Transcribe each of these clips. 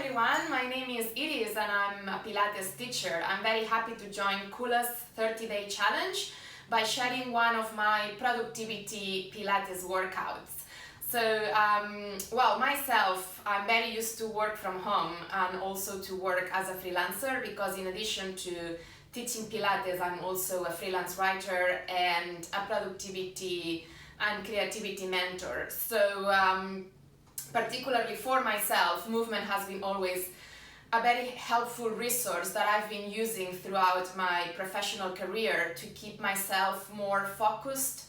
everyone, my name is Iris and I'm a Pilates teacher. I'm very happy to join Kuula's 30-day challenge by sharing one of my productivity Pilates workouts. So, myself, I'm very used to work from home and also to work as a freelancer because in addition to teaching Pilates, I'm also a freelance writer and a productivity and creativity mentor. So, particularly for myself, movement has been always a very helpful resource that I've been using throughout my professional career to keep myself more focused,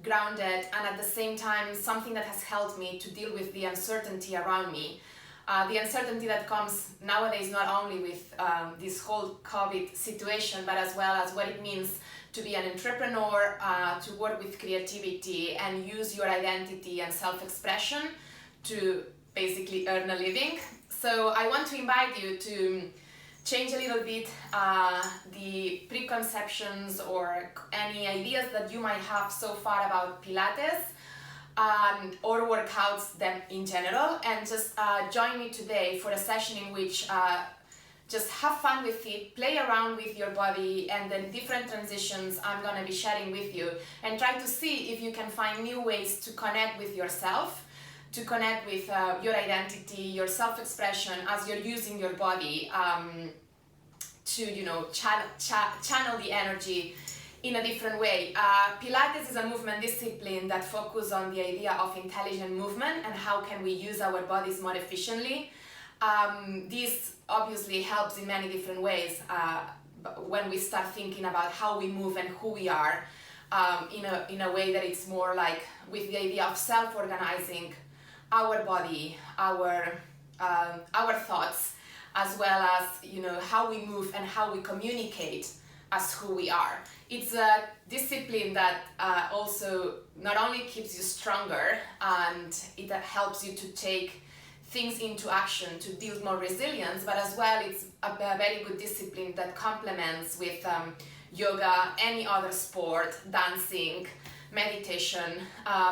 grounded, and at the same time something that has helped me to deal with the uncertainty around me. The uncertainty that comes nowadays not only with this whole COVID situation, but as well as what it means to be an entrepreneur, to work with creativity and use your identity and self-expression to basically earn a living. So I want to invite you to change a little bit the preconceptions or any ideas that you might have so far about Pilates or workouts them in general, and just join me today for a session in which just have fun with it, play around with your body and the different transitions I'm going to be sharing with you, and try to see if you can find new ways to connect with yourself, to connect with your identity, your self-expression as you're using your body to channel the energy in a different way. Pilates is a movement discipline that focuses on the idea of intelligent movement and how can we use our bodies more efficiently. This obviously helps in many different ways when we start thinking about how we move and who we are in a way that it's more like with the idea of self-organizing our body, our thoughts, as well as how we move and how we communicate as who we are. It's a discipline that also not only keeps you stronger and it helps you to take things into action to build more resilience, but as well it's a very good discipline that complements with yoga, any other sport, dancing, meditation,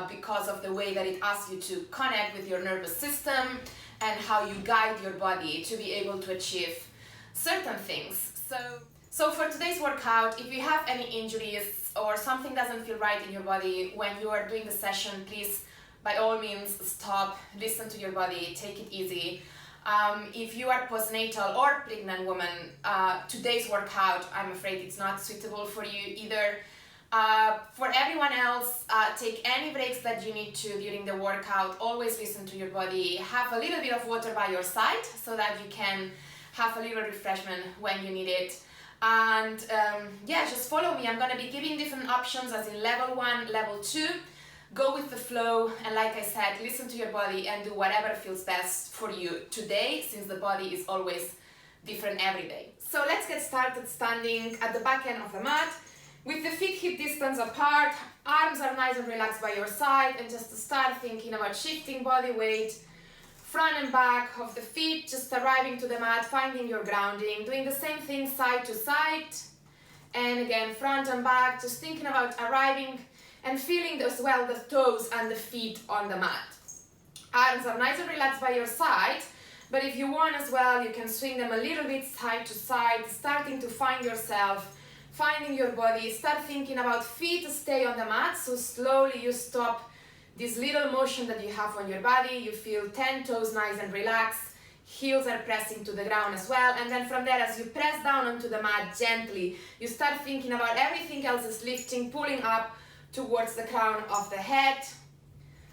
because of the way that it asks you to connect with your nervous system and how you guide your body to be able to achieve certain things. So for today's workout, if you have any injuries or something doesn't feel right in your body when you are doing the session, please by all means stop, listen to your body, take it easy. If you are postnatal or pregnant woman, today's workout, I'm afraid it's not suitable for you either. For everyone else, take any breaks that you need to during the workout. Always listen to your body. Have a little bit of water by your side so that you can have a little refreshment when you need it. And just follow me. I'm going to be giving different options as in level 1, level 2. Go with the flow, and like I said, listen to your body and do whatever feels best for you today, since the body is always different every day. So let's get started standing at the back end of the mat with the feet hip distance apart. Arms are nice and relaxed by your side, and just to start thinking about shifting body weight front and back of the feet, just arriving to the mat, finding your grounding, doing the same thing side to side, and again front and back, just thinking about arriving and feeling as well the toes and the feet on the mat. Arms are nice and relaxed by your side, but if you want as well, you can swing them a little bit side to side, starting to find yourself, finding your body. Start thinking about feet to stay on the mat, so slowly you stop this little motion that you have on your body. You feel 10 toes nice and relaxed, heels are pressing to the ground as well, and then from there, as you press down onto the mat gently, you start thinking about everything else is lifting, pulling up towards the crown of the head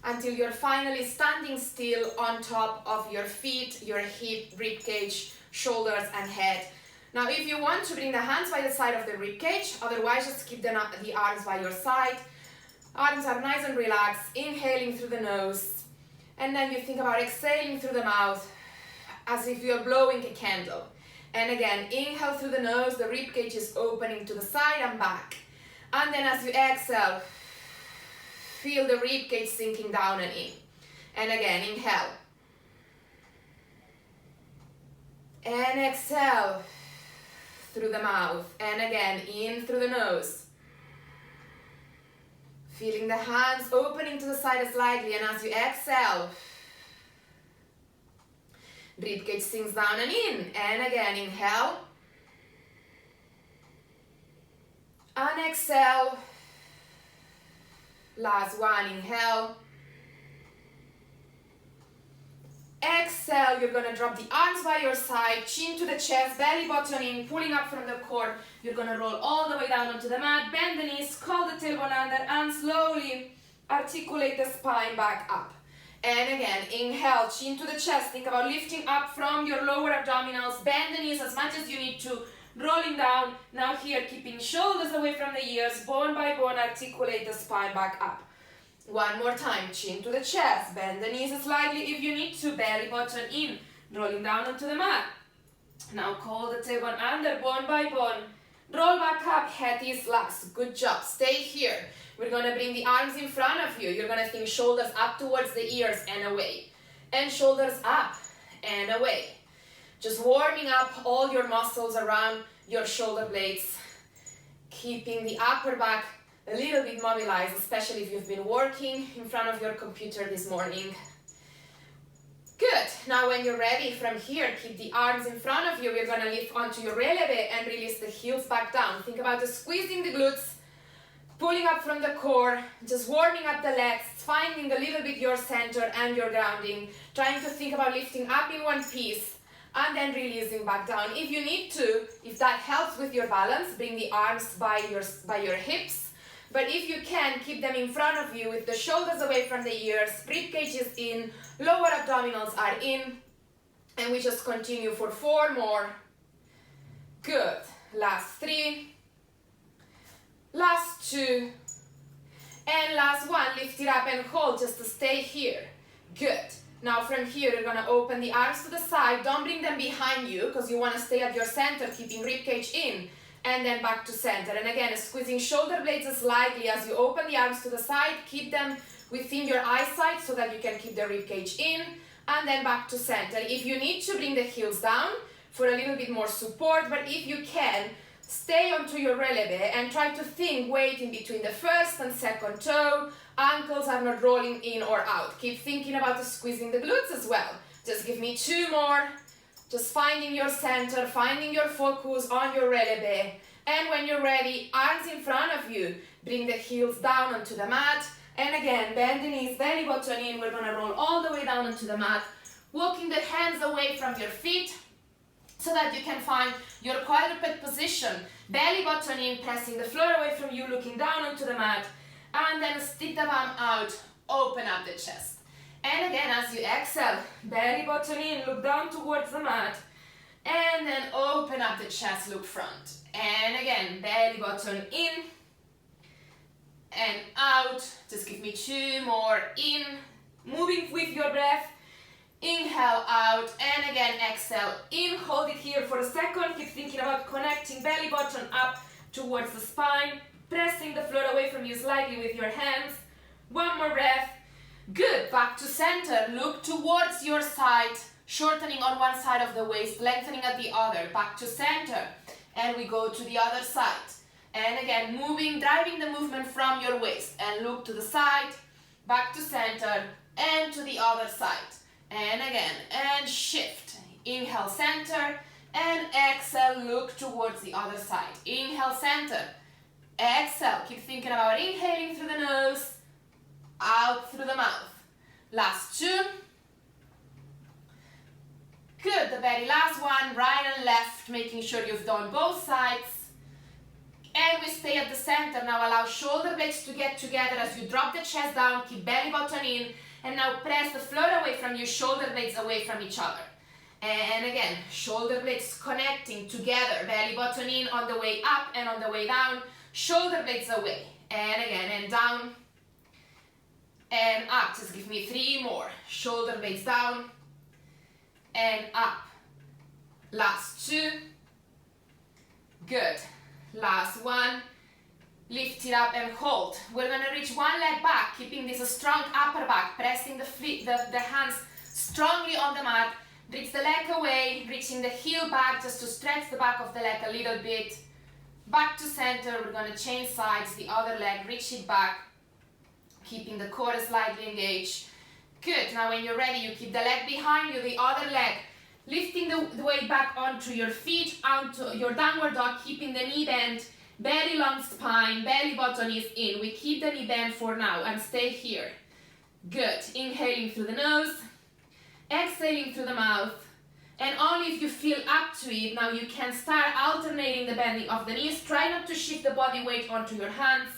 until you're finally standing still on top of your feet, your hip, rib cage, shoulders and head. Now if you want to bring the hands by the side of the rib cage, otherwise just keep the arms by your side. Arms are nice and relaxed, inhaling through the nose, and then you think about exhaling through the mouth as if you're blowing a candle. And again, inhale through the nose, the rib cage is opening to the side and back. And then as you exhale, feel the rib cage sinking down and in. And again, inhale. And exhale through the mouth. And again, in through the nose. Feeling the hands opening to the side slightly, and as you exhale, Ribcage sinks down and in. And again, inhale. And exhale. Last one, inhale. Exhale, you're gonna drop the arms by your side, chin to the chest, belly button in, pulling up from the core. You're gonna roll all the way down onto the mat, bend the knees, call the tailbone under, and slowly articulate the spine back up. And again, inhale, chin to the chest. Think about lifting up from your lower abdominals, bend the knees as much as you need to, rolling down. Now here, keeping shoulders away from the ears, bone by bone, articulate the spine back up. One more time, chin to the chest, bend the knees slightly if you need to, belly button in, rolling down onto the mat. Now call the tailbone under, bone by bone, roll back up, head is last. Good job, stay here. We're gonna bring the arms in front of you. You're gonna think shoulders up towards the ears and away, and shoulders up and away. Just warming up all your muscles around your shoulder blades, keeping the upper back a little bit mobilized, especially if you've been working in front of your computer this morning. Good. Now when you're ready, from here, keep the arms in front of you. We're gonna lift onto your releve and release the heels back down. Think about squeezing the glutes, pulling up from the core, just warming up the legs, finding a little bit your center and your grounding, trying to think about lifting up in one piece and then releasing back down. If you need to, if that helps with your balance, bring the arms by your hips. But if you can, keep them in front of you with the shoulders away from the ears, ribcage is in, lower abdominals are in, and we just continue for 4 more. Good. Last 3. Last 2. And last 1. Lift it up and hold just to stay here. Good. Now from here, you're gonna open the arms to the side. Don't bring them behind you because you wanna stay at your center, keeping ribcage in. And then back to center. And again, squeezing shoulder blades slightly as you open the arms to the side. Keep them within your eyesight so that you can keep the ribcage in. And then back to center. If you need to, bring the heels down for a little bit more support. But if you can, stay onto your releve and try to think weight in between the first and second toe. Ankles are not rolling in or out. Keep thinking about squeezing the glutes as well. Just give me 2 more. Just finding your center, finding your focus on your releve. And when you're ready, arms in front of you. Bring the heels down onto the mat. And again, bend the knees, belly button in. We're gonna roll all the way down onto the mat. Walking the hands away from your feet so that you can find your quadruped position. Belly button in, pressing the floor away from you, looking down onto the mat. And then stick the bum out, open up the chest. And again, as you exhale, belly button in, look down towards the mat. And then open up the chest, look front. And again, belly button in and out. Just give me 2 more. In, moving with your breath. Inhale out, and again, exhale. In, hold it here for a second. Keep thinking about connecting belly button up towards the spine. Pressing the floor away from you slightly with your hands. 1 more breath. Good, back to center, look towards your side, shortening on one side of the waist, lengthening at the other, back to center, and we go to the other side. And again, moving, driving the movement from your waist, and look to the side, back to center, and to the other side. And again, and shift, inhale center, and exhale, look towards the other side. Inhale center, exhale, keep thinking about inhaling through the nose, out through the mouth. Last 2. Good, the very last one, right and left, making sure you've done both sides. And we stay at the center. Now allow shoulder blades to get together as you drop the chest down, keep belly button in, and now press the floor away from you, shoulder blades away from each other. And again, shoulder blades connecting together, belly button in on the way up and on the way down, shoulder blades away. And again, and down, and up. Just give me 3 more. Shoulder blades down and up. Last 2. Good. Last 1. Lift it up and hold. We're gonna reach one leg back, keeping this strong upper back, pressing the hands strongly on the mat. Reach the leg away, reaching the heel back just to stretch the back of the leg a little bit. Back to center. We're gonna change sides. The other leg, reach it back, keeping the core slightly engaged. Good, now when you're ready, you keep the leg behind you, the other leg Lifting the weight back onto your feet, onto your downward dog, keeping the knee bent, very long spine, belly button is in. We keep the knee bent for now and stay here. Good. Inhaling through the nose, exhaling through the mouth, and only if you feel up to it, now you can start alternating the bending of the knees. Try not to shift the body weight onto your hands.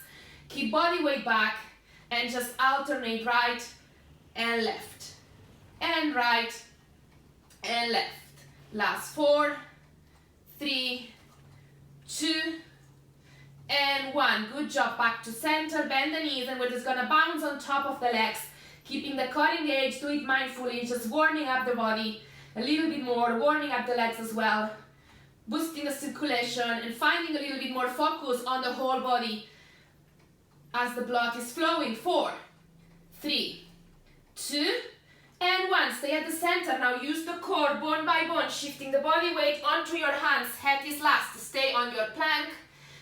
Keep body weight back and just alternate right and left, and right and left. Last 4, 3, 2, and 1. Good job. Back to center. Bend the knees, and we're just gonna bounce on top of the legs, keeping the core engaged. Do it mindfully, just warming up the body a little bit more, warming up the legs as well, boosting the circulation and finding a little bit more focus on the whole body as the blood is flowing. 4, 3, 2, and 1. Stay at the center. Now use the core, bone by bone, shifting the body weight onto your hands. Head is last. Stay on your plank.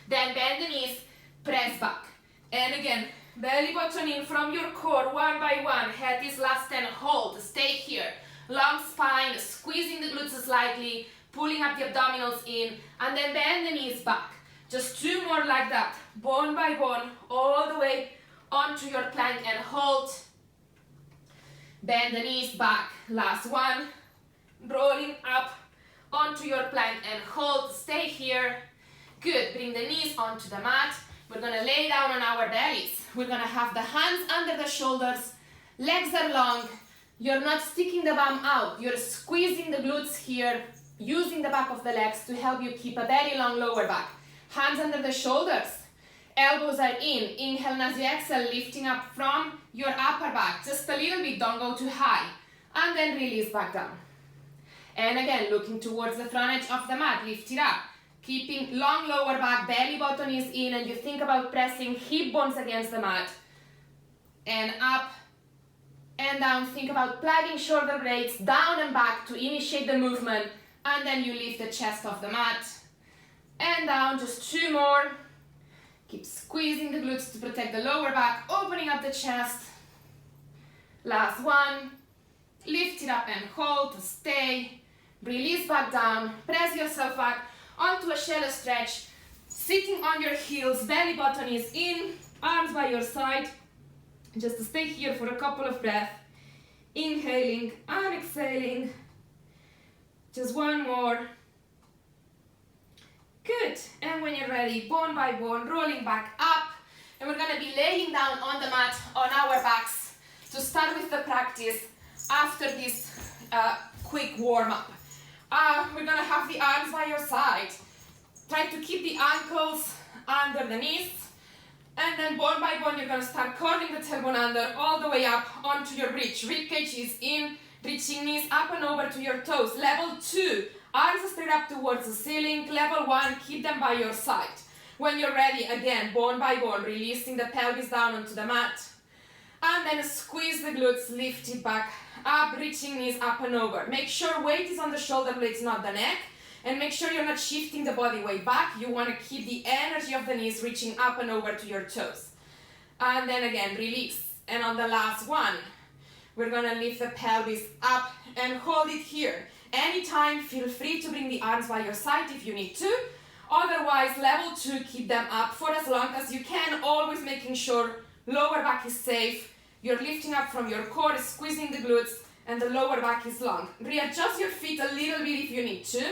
Then bend the knees, press back. And again, belly button in from your core, one by one. Head is last and hold. Stay here. Long spine, squeezing the glutes slightly, pulling up the abdominals in, and then bend the knees back. Just 2 more like that, bone by bone, all the way onto your plank and hold. Bend the knees back. Last one. Rolling up onto your plank and hold. Stay here. Good. Bring the knees onto the mat. We're going to lay down on our bellies. We're going to have the hands under the shoulders. Legs are long. You're not sticking the bum out. You're squeezing the glutes here, using the back of the legs to help you keep a very long lower back. Hands under the shoulders. Elbows are in. Inhale, and as you exhale, lifting up from your upper back. Just a little bit, don't go too high. And then release back down. And again, looking towards the front edge of the mat, lift it up. Keeping long lower back, belly button is in, and you think about pressing hip bones against the mat. And up and down. Think about plugging shoulder blades down and back to initiate the movement. And then you lift the chest off the mat. And down, just 2 more. Keep squeezing the glutes to protect the lower back, opening up the chest. Last one. Lift it up and hold, stay. Release back down, press yourself back onto a shallow stretch. Sitting on your heels, belly button is in, arms by your side. Just stay here for a couple of breaths. Inhaling and exhaling. Just 1 more. Good. And when you're ready, bone by bone, rolling back up. And we're going to be laying down on the mat on our backs to start with the practice after this quick warm-up. We're going to have the arms by your side. Try to keep the ankles under the knees. And then bone by bone, you're going to start curling the tailbone under all the way up onto your bridge. Ribcage is in, reaching knees up and over to your toes. Level 2, arms straight up towards the ceiling. Level 1, keep them by your side. When you're ready, again, bone by bone, releasing the pelvis down onto the mat. And then squeeze the glutes, lift it back up, reaching knees up and over. Make sure weight is on the shoulder blades, not the neck. And make sure you're not shifting the body weight back. You want to keep the energy of the knees reaching up and over to your toes. And then again, release. And on the last one, we're going to lift the pelvis up and hold it here. Anytime, feel free to bring the arms by your side if you need to. Otherwise, level 2, keep them up for as long as you can, always making sure lower back is safe. You're lifting up from your core, squeezing the glutes, and the lower back is long. Readjust your feet a little bit if you need to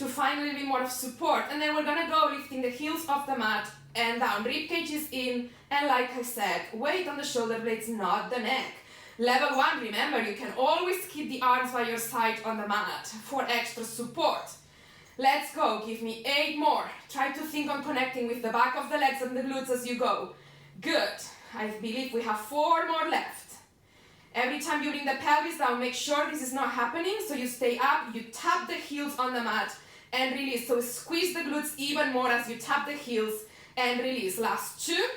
find a little bit more of support. And then we're gonna go lifting the heels off the mat and down. Ribcage is in, and like I said, weight on the shoulder blades, not the neck. Level 1, remember, you can always keep the arms by your side on the mat for extra support. Let's go, give me 8 more. Try to think on connecting with the back of the legs and the glutes as you go. Good, I believe we have 4 more left. Every time you bring the pelvis down, make sure this is not happening, so you stay up, you tap the heels on the mat and release. So squeeze the glutes even more as you tap the heels and release. Last 2.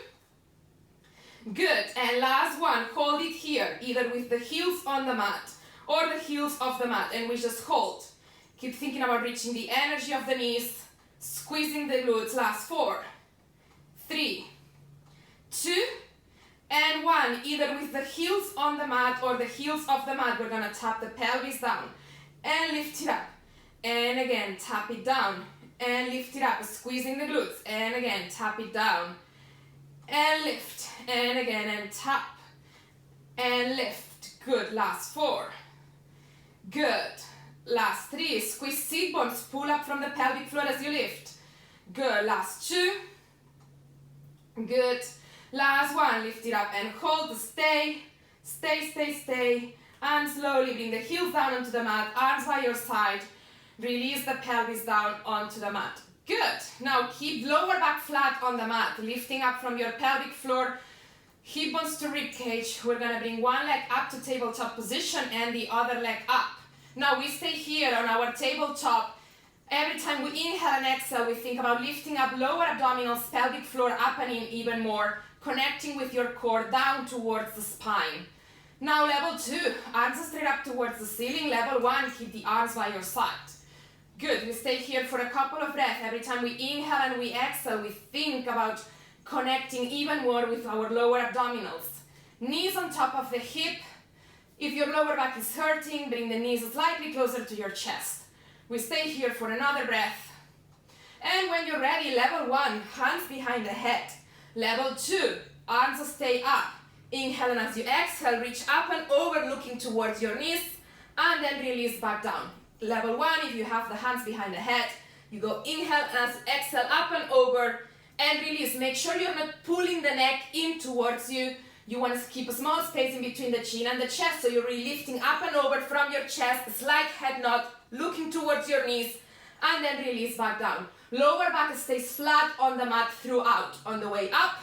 Good, and last one, hold it here, either with the heels on the mat or the heels off the mat, and we just hold. Keep thinking about reaching the energy of the knees, squeezing the glutes. Last 4, 3, 2, and 1. Either with the heels on the mat or the heels off the mat, we're gonna tap the pelvis down. and lift it up. And again, tap it down and lift it up, squeezing the glutes. And again, tap it down and lift. And again, and tap and lift. Good, last 4. Good. Last 3, squeeze seat bones, pull up from the pelvic floor as you lift. Good, last 2. Good. Last 1, lift it up and hold, stay, stay, stay, stay. And slowly bring the heels down onto the mat, arms by your side. Release the pelvis down onto the mat. Good. Now keep lower back flat on the mat, lifting up from your pelvic floor, hip bones to rib cage. We're gonna bring one leg up to tabletop position and the other leg up. Now we stay here on our tabletop. Every time we inhale and exhale, we think about lifting up lower abdominals, pelvic floor up and in even more, connecting with your core down towards the spine. Now level 2, arms straight up towards the ceiling. Level 1, keep the arms by your side. Good, we stay here for a couple of breaths. Every time we inhale and we exhale, we think about connecting even more with our lower abdominals. Knees on top of the hip. If your lower back is hurting, bring the knees slightly closer to your chest. We stay here for another breath. And when you're ready, level 1, hands behind the head. Level 2, arms stay up. Inhale, and as you exhale, reach up and over, looking towards your knees, and then release back down. Level 1, if you have the hands behind the head, you go inhale, and as you exhale, up and over, and release. Make sure you're not pulling the neck in towards you. You want to keep a small space in between the chin and the chest, so you're really lifting up and over from your chest, slight head nod, looking towards your knees, and then release back down. Lower back stays flat on the mat throughout, on the way up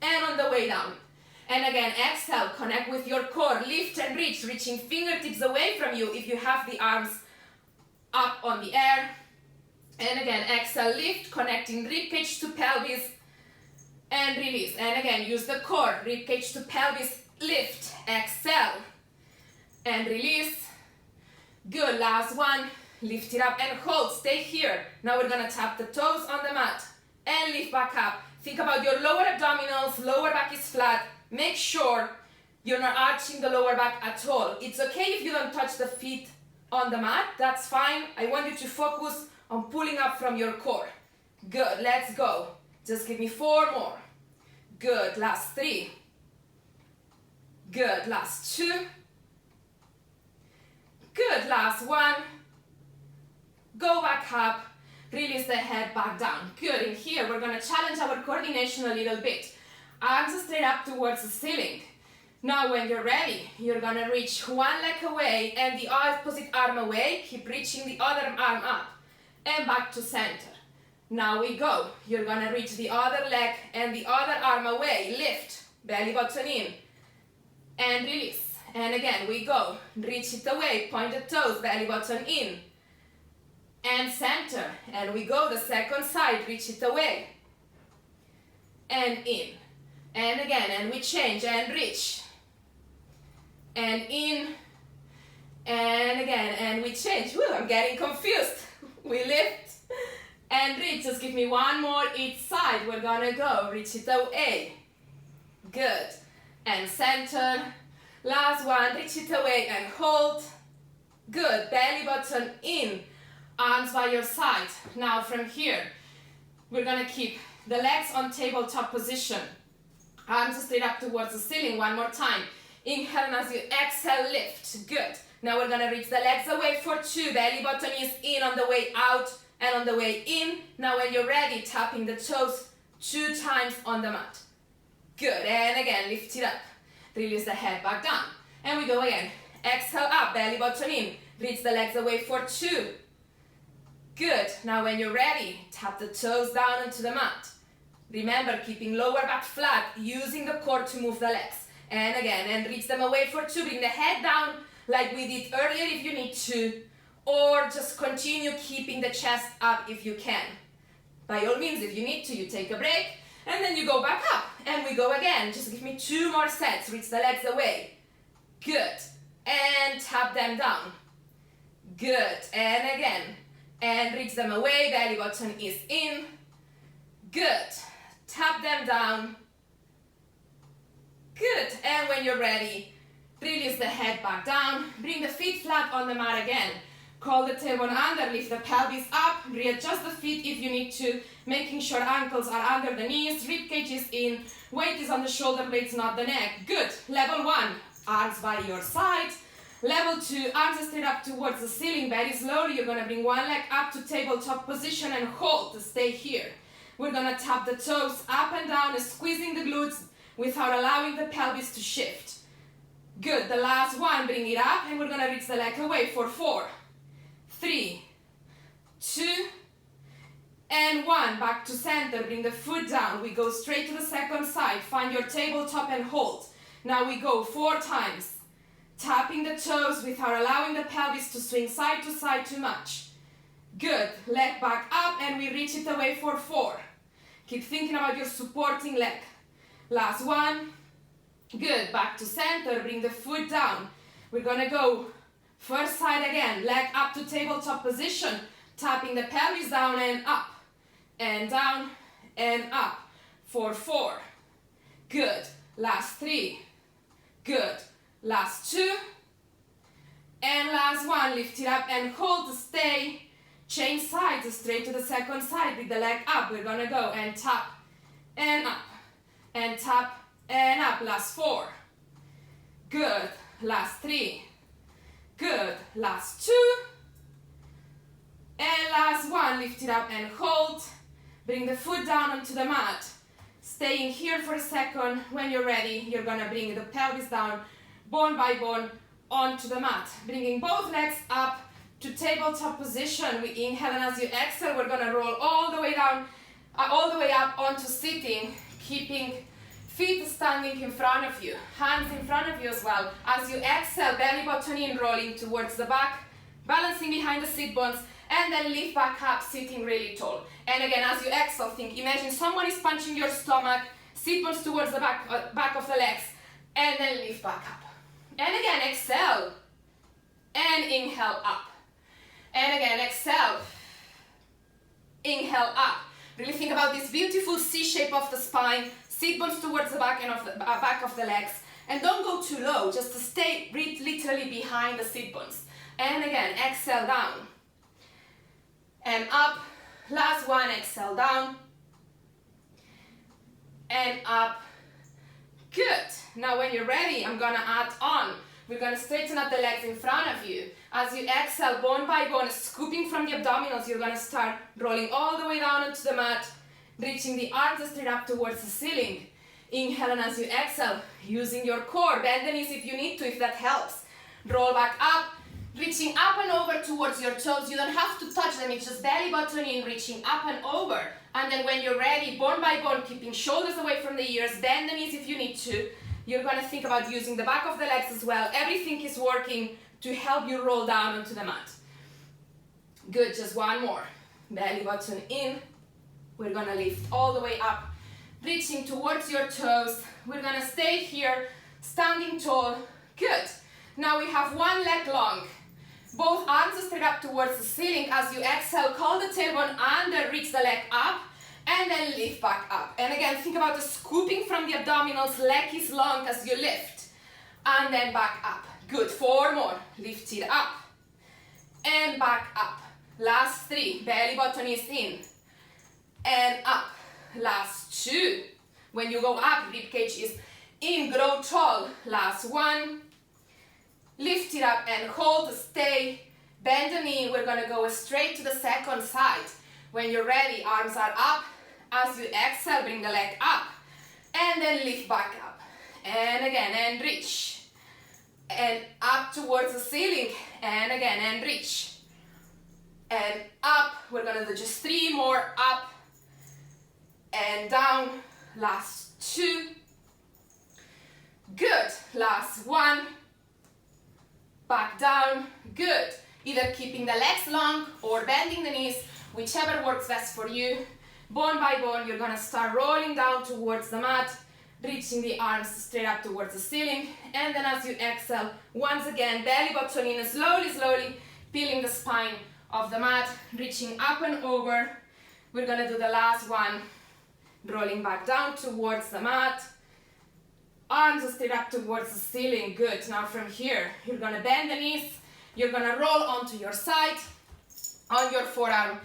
and on the way down. And again, exhale, connect with your core, lift and reach, reaching fingertips away from you if you have the arms up on the air. And again, exhale, lift, connecting ribcage to pelvis, and release. And again, use the core, ribcage to pelvis, lift, exhale, and release. Good, last 1, lift it up and hold, stay here. Now we're gonna tap the toes on the mat and lift back up. Think about your lower abdominals, lower back is flat. Make sure you're not arching the lower back at all. It's okay if you don't touch the feet on the mat, that's fine. I want you to focus on pulling up from your core. Good, let's go. Just give me 4 more. Good, last 3. Good, last 2. Good, last 1. Go back up, release the head back down. Good, in here we're gonna challenge our coordination a little bit. Arms straight up towards the ceiling. Now when you're ready, you're gonna reach one leg away and the opposite arm away. Keep reaching the other arm up and back to center. Now we go. You're gonna reach the other leg and the other arm away. Lift, belly button in, and release. And again, we go. Reach it away, pointed toes, belly button in, and center. And we go the second side, reach it away, and in. And again, and we change and reach, and in, and again, and we change. Woo, I'm getting confused. We lift and reach. Just give me 1 more each side. We're gonna go. Reach it away. Good. And center. Last 1. Reach it away and hold. Good. Belly button in. Arms by your side. Now from here, we're gonna keep the legs on tabletop position. Arms straight up towards the ceiling. 1 more time. Inhale, and as you exhale, lift. Good. Now we're gonna reach the legs away for 2. Belly button is in on the way out and on the way in. Now when you're ready, tapping the toes 2 times on the mat. Good, and again, lift it up. Release the head back down. And we go again. Exhale up, belly button in. Reach the legs away for 2. Good, now when you're ready, tap the toes down onto the mat. Remember, keeping lower back flat, using the core to move the legs. And again, and reach them away for 2. Bring the head down like we did earlier if you need to, or just continue keeping the chest up if you can. By all means, if you need to, you take a break, and then you go back up, and we go again. Just give me 2 more sets. Reach the legs away. Good. And tap them down. Good. And again. And reach them away. Belly button is in. Good. Tap them down. Good. And when you're ready, Release the head back down. Bring the feet flat on the mat again. Call the tailbone under, lift the pelvis up, readjust the feet if you need to, making sure ankles are under the knees, rib cage is in, weight is on the shoulder blades, not the neck. Good. Level 1, arms by your side. Level 2, arms straight up towards the ceiling. Very slowly, you're gonna bring one leg up to tabletop position and hold to stay here. We're gonna tap the toes up and down, squeezing the glutes without allowing the pelvis to shift. Good. The last one, bring it up, and we're gonna reach the leg away for 4, 3, 2, and 1. Back to center. Bring the foot down. We go straight to the second side. Find your tabletop and hold. Now we go 4 times. Tapping the toes without allowing the pelvis to swing side to side too much. Good. Leg back up and we reach it away for 4. Keep thinking about your supporting leg. Last one. Good. Back to center. Bring the foot down. We're gonna go first side again, leg up to tabletop position, tapping the pelvis down and up, and down, and up, for 4, good, last 3, good, last 2, and last 1, lift it up and hold to stay, change sides, straight to the second side, with the leg up, we're gonna go and tap, and up, and tap, and up, last 4, good, last 3, good, last 2, and last 1, lift it up and hold, bring the foot down onto the mat, staying here for a second. When you're ready, you're gonna bring the pelvis down, bone by bone, onto the mat, bringing both legs up to tabletop position. We inhale, and as you exhale, we're gonna roll all the way down, all the way up onto sitting, keeping feet standing in front of you, hands in front of you as well. As you exhale, belly button in, rolling towards the back, balancing behind the sit bones, and then lift back up, sitting really tall. And again, as you exhale, imagine someone is punching your stomach, sit bones towards the back of the legs, and then lift back up. And again, exhale, and inhale up. And again, exhale, inhale up. Really think about this beautiful C shape of the spine, sit bones towards the back and of the back of the legs, and don't go too low, just to stay literally behind the sit bones. And again, exhale down and up. Last one, exhale down and up. Good. Now when you're ready, I'm gonna add on. We're gonna straighten up the legs in front of you. As you exhale, bone by bone, scooping from the abdominals, you're gonna start rolling all the way down onto the mat, reaching the arms straight up towards the ceiling. Inhale, and as you exhale, using your core, bend the knees if you need to, if that helps. Roll back up, reaching up and over towards your toes. You don't have to touch them, it's just belly button in, reaching up and over. And then when you're ready, bone by bone, keeping shoulders away from the ears, bend the knees if you need to. You're gonna think about using the back of the legs as well. Everything is working to help you roll down onto the mat. Good, just one more. Belly button in. We're gonna lift all the way up, reaching towards your toes. We're gonna stay here, standing tall. Good. Now we have one leg long. Both arms straight up towards the ceiling. As you exhale, call the tailbone under, reach the leg up, and then lift back up. And again, think about the scooping from the abdominals, leg is long as you lift, and then back up. Good, 4 more. Lift it up, and back up. Last 3, belly button is in, and up. Last 2. When you go up, rib cage is in, grow tall. Last 1. Lift it up and hold, stay, bend the knee. We're gonna go straight to the second side. When you're ready, arms are up. As you exhale, bring the leg up, and then lift back up. And again, and reach. And up towards the ceiling, and again, and reach. And up. We're gonna do just 3 more, up and down. Last 2. Good. Last 1. Back down. Good. Either keeping the legs long or bending the knees, whichever works best for you. Bone by bone, you're gonna start rolling down towards the mat, reaching the arms straight up towards the ceiling. And then as you exhale, once again, belly button in, slowly peeling the spine of the mat, reaching up and over. We're gonna do the last one, rolling back down towards the mat, Arms are straight up towards the ceiling. Good. Now from here, you're gonna bend the knees. You're gonna roll onto your side, on your forearm,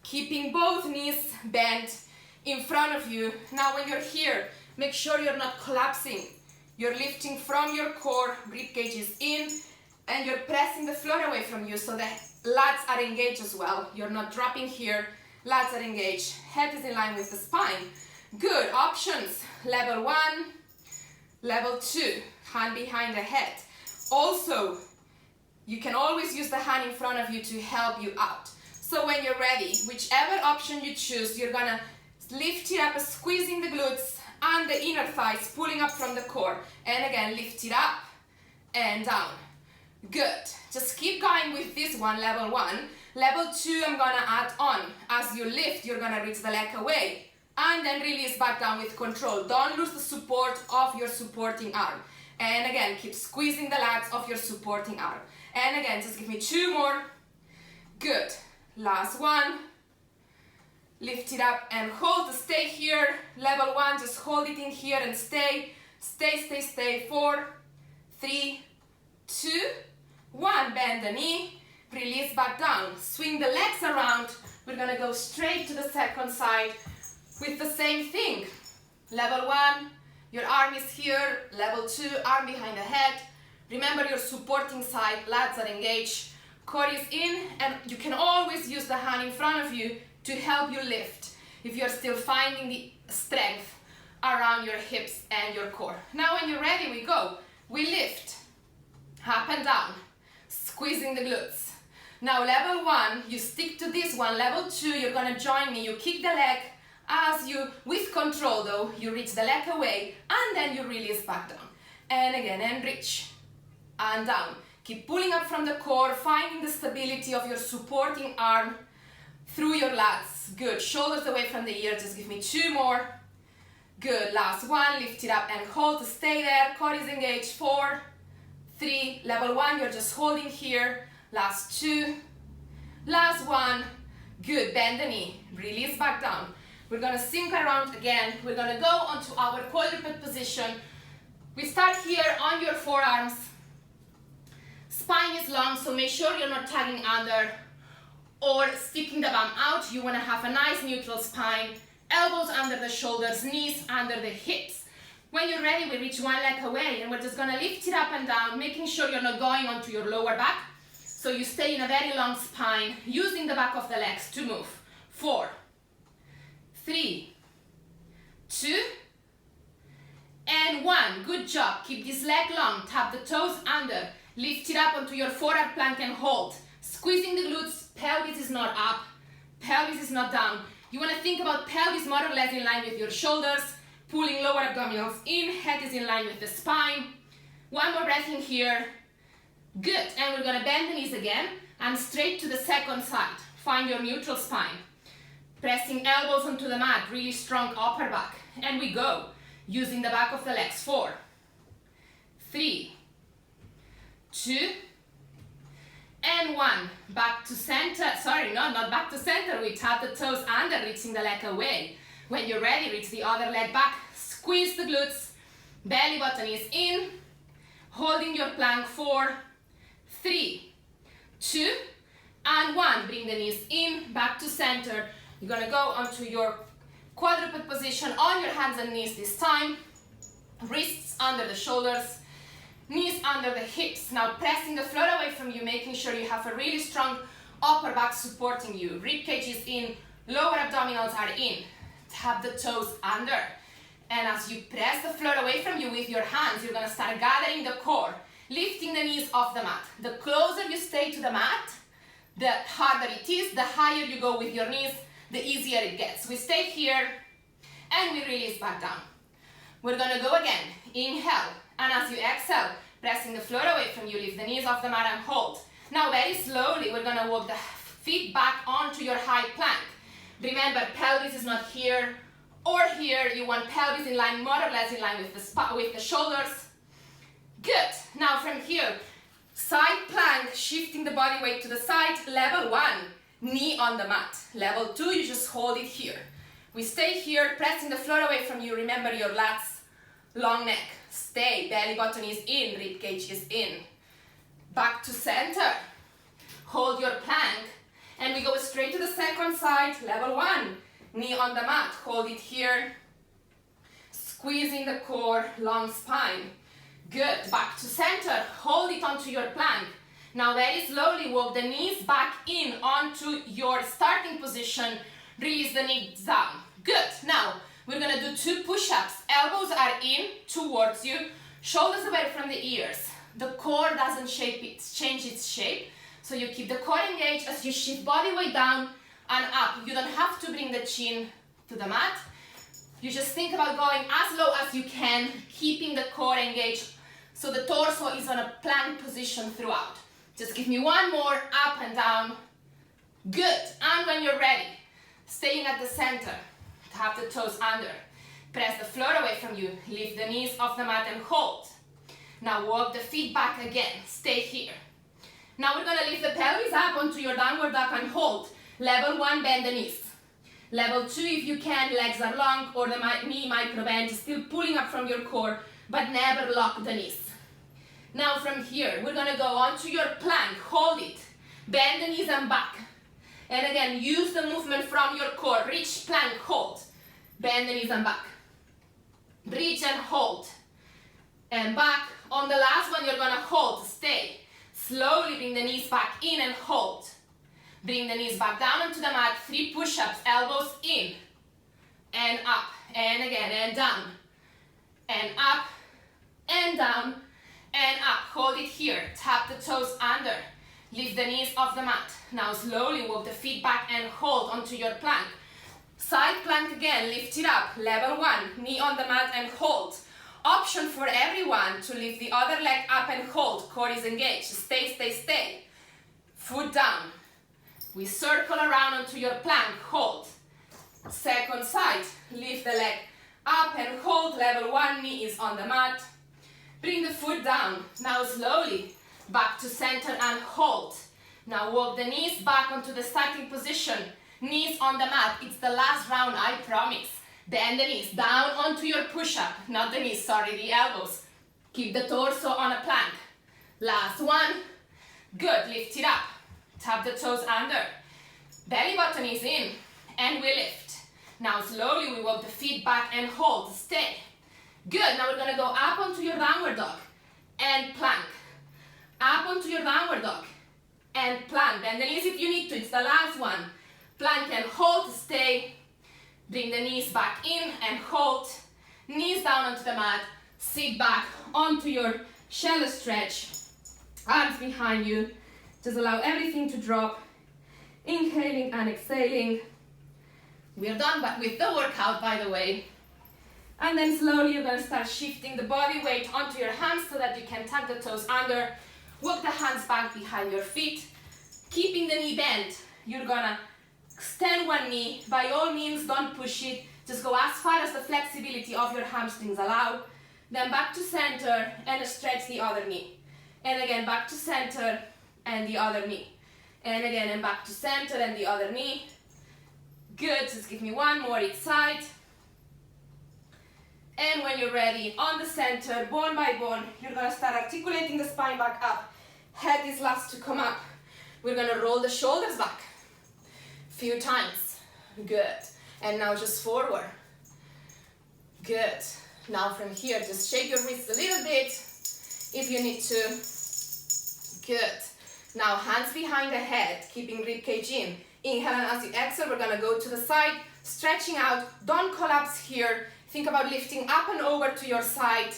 keeping both knees bent in front of you. Now when you're here, make sure you're not collapsing. You're lifting from your core, rib cage is in, and you're pressing the floor away from you so the lats are engaged as well. You're not dropping here, lats are engaged, head is in line with the spine. Good. Options, level 1, level 2, hand behind the head. Also, you can always use the hand in front of you to help you out. So when you're ready, whichever option you choose, you're gonna lift it up, squeezing the glutes and the inner thighs, pulling up from the core. And again, lift it up and down. Good. Just keep going with this one, level 1. Level 2, I'm gonna add on. As you lift, you're gonna reach the leg away and then release back down with control. Don't lose the support of your supporting arm. And again, keep squeezing the lats of your supporting arm. And again, just give me 2 more. Good. Last one. Lift it up and hold. Stay here. Level 1, just hold it in here and stay. Stay, stay, stay. 4, 3, 2, 1. Bend the knee. Release back down. Swing the legs around. We're gonna go straight to the second side with the same thing. Level 1, your arm is here. Level 2, arm behind the head. Remember your supporting side, lats are engaged, core is in, and you can always use the hand in front of you to help you lift if you're still finding the strength around your hips and your core. Now when you're ready, we go. We lift, up and down, squeezing the glutes. Now level 1, you stick to this one. Level 2, you're gonna join me. You kick the leg as you, with control though, you reach the leg away and then you release back down. And again, and reach. And down. Keep pulling up from the core, finding the stability of your supporting arm through your lats. Good. Shoulders away from the ear. Just give me 2 more. Good. Last one. Lift it up and hold. Stay there. Core is engaged. 4, 3. Level 1. You're just holding here. Last 2. Last one. Good. Bend the knee. Release back down. We're gonna sink around again. We're gonna go onto our quadruped position. We start here on your forearms. Spine is long, so make sure you're not tugging under or sticking the bum out. You want to have a nice neutral spine, elbows under the shoulders, knees under the hips. When you're ready, we reach one leg away and we're just going to lift it up and down, making sure you're not going onto your lower back. So you stay in a very long spine, using the back of the legs to move. 4, 3, 2, and 1. Good job. Keep this leg long. Tap the toes under. Lift it up onto your forearm plank and hold. Squeezing the glutes. Pelvis is not up. Pelvis is not down. You want to think about pelvis more or less in line with your shoulders. Pulling lower abdominals in. Head is in line with the spine. 1 more breath in here. Good. And we're going to bend the knees again and straight to the second side. Find your neutral spine. Pressing elbows onto the mat. Really strong upper back. And we go. Using the back of the legs. 4, 3, 2, and 1. Back to center. Sorry, no, not back to center. We tap the toes under, reaching the leg away. When you're ready, reach the other leg back. Squeeze the glutes. Belly button is in. Holding your plank. 4, 3, 2, and 1. Bring the knees in, back to center. You're gonna go onto your quadruped position on your hands and knees this time. Wrists under the shoulders, knees under the hips. Now pressing the floor away from you, making sure you have a really strong upper back supporting you. Rib cage is in, lower abdominals are in. Tap the toes under. And as you press the floor away from you with your hands, you're gonna start gathering the core, lifting the knees off the mat. The closer you stay to the mat, the harder it is. The higher you go with your knees, the easier it gets. We stay here and we release back down. We're gonna go again. Inhale, and as you exhale, pressing the floor away from you, lift the knees off the mat and hold. Now very slowly, we're gonna walk the feet back onto your high plank. Remember, pelvis is not here or here. You want pelvis in line, more or less in line with the shoulders. Good. Now from here, side plank, shifting the body weight to the side. Level 1, knee on the mat. Level 2, you just hold it here. We stay here, pressing the floor away from you. Remember your lats, long neck. stay, belly button is in, rib cage is in. Back to center, hold your plank, and we go straight to the second side, level 1. Knee on the mat, hold it here, squeezing the core, long spine. Good, back to center, hold it onto your plank. Now very slowly walk the knees back in onto your starting position, release the knees down. Good, now we're gonna do 2 push-ups. Elbows are in towards you, shoulders away from the ears. The core doesn't change its shape, so you keep the core engaged as you shift body weight down and up. You don't have to bring the chin to the mat. You just think about going as low as you can, keeping the core engaged so the torso is on a plank position throughout. Just give me 1 more, up and down. Good, and when you're ready, staying at the center, tap the toes under, press the floor away from you, lift the knees off the mat and hold. Now walk the feet back again, stay here. Now we're gonna lift the pelvis up onto your downward dog and hold. Level 1, bend the knees. Level 2, if you can, legs are long or the knee micro bend, still pulling up from your core, but never lock the knees. Now from here, we're gonna go onto your plank, hold it, bend the knees and back. And again, use the movement from your core, reach, plank, hold. Bend the knees and back. Reach and hold. And back. On the last one, you're gonna hold, stay. Slowly bring the knees back in and hold. Bring the knees back down onto the mat, 3 push-ups, elbows in. And up, and again, and down. And up, and down, and up. Hold it here, tap the toes under. Lift the knees off the mat. Now slowly walk the feet back and hold onto your plank. Side plank again, lift it up. Level 1, knee on the mat and hold. Option for everyone to lift the other leg up and hold. Core is engaged. Stay, stay, stay. Foot down. We circle around onto your plank. Hold. Second side. Lift the leg up and hold. Level 1, knee is on the mat. Bring the foot down. Now slowly back to center and hold. Now walk the knees back onto the starting position. Knees on the mat. It's the last round, I promise. Bend the knees down onto your push-up. Not the knees, sorry, the elbows. Keep the torso on a plank. Last one. Good, lift it up. Tap the toes under. Belly button is in. And we lift. Now slowly we walk the feet back and hold. Stay. Good, now we're gonna go up onto your downward dog. And plank. Up onto your downward dog. And plank. Bend the knees if you need to, it's the last one. Plank and hold, stay. Bring the knees back in and hold. Knees down onto the mat. Sit back onto your shallow stretch. Arms behind you. Just allow everything to drop. Inhaling and exhaling. We're done with the workout, by the way. And then slowly you're going to start shifting the body weight onto your hands so that you can tuck the toes under. Walk the hands back behind your feet. Keeping the knee bent. You're going to extend one knee. By all means, don't push it. Just go as far as the flexibility of your hamstrings allow. Then back to center and stretch the other knee. And again, back to center and the other knee. And again, and back to center and the other knee. Good, just give me 1 more each side. And when you're ready, on the center, bone by bone, you're gonna start articulating the spine back up. Head is last to come up. We're gonna roll the shoulders back. Few times. Good. And now just forward. Good. Now from here, just shake your wrists a little bit if you need to. Good. Now hands behind the head, keeping rib cage in. Inhale, and as you exhale, we're gonna go to the side, stretching out. Don't collapse here. Think about lifting up and over to your side.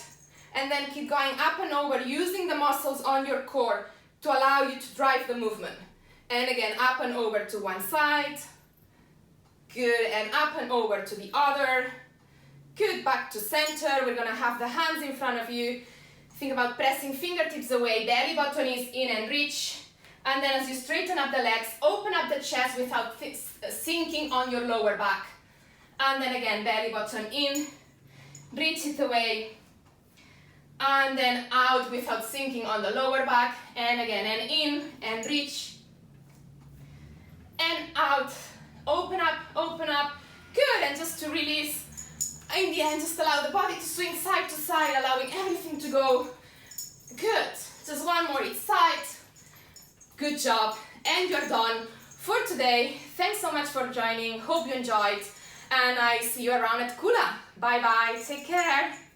And then keep going up and over, using the muscles on your core to allow you to drive the movement. And again, up and over to one side. Good, and up and over to the other. Good, back to center. We're gonna have the hands in front of you. Think about pressing fingertips away, belly button is in and reach. And then as you straighten up the legs, open up the chest without sinking on your lower back. And then again, belly button in, reach it away. And then out without sinking on the lower back. And again, and in, and reach. And out, open up, open up. Good, and just to release, In the end, just allow the body to swing side to side, allowing everything to go. Good. Just one more each side. Good job. And you're done for today. Thanks so much for joining. Hope you enjoyed. And I see you around at Kuula. Bye bye. Take care.